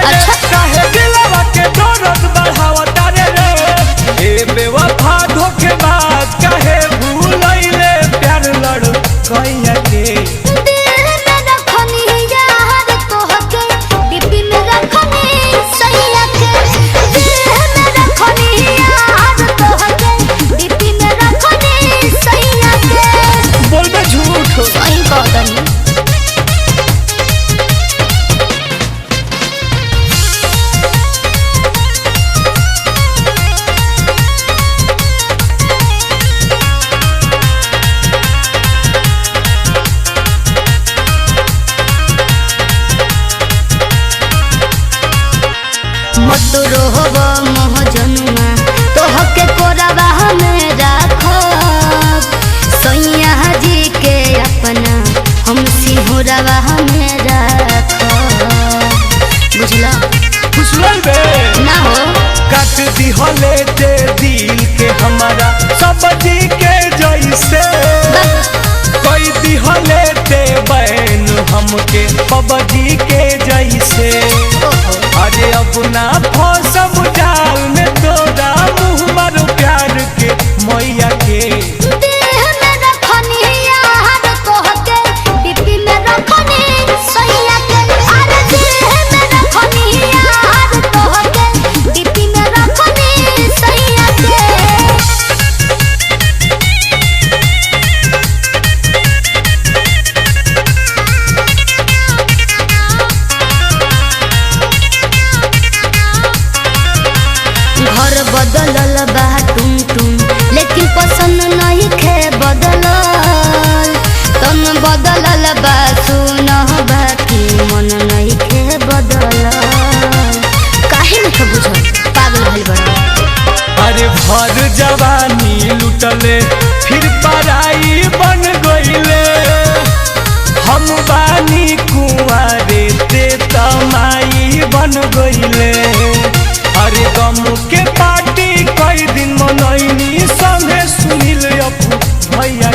रे काहे दिलवा के दर्द बढ़ावता रे ए बेवफा धोखेबाज काहे भूलैले प्यार लड़ कइया के मत रोहब मोहजनुआ तोहके कोरबा में राखब सैया जी के अपना हम सिंहरबा में राखब बुझला खुशल बे ना हो काट दिहले ते दिल के हमारा सब्जी के जैसे कोई दिहले ते बैन हमके पबजी के जैसे अरे अब ना फंसब जाल में तोरा मुँह मारो प्यार के मैया के देह में रखनी यार तोहके डिब्बी में रखनी सैया के अरे देह में रखनी यार तोहके डिब्बी में रखनी सैया के घर बदलल बा टुम टुम लेकिन पसंद नहीं खे बदलल तन बदलल बा सुन बाकी मन नहीं खे बदलल काहे नहीं बुझल पागल भइल बड़ा अरे भर जवानी लुटले फिर पराई बन गईले हम बानी कुंवारे ते तमाई बन गईले अरे गम के पार्टी कई दिन मनैनी संगे सुनिल अपू भैया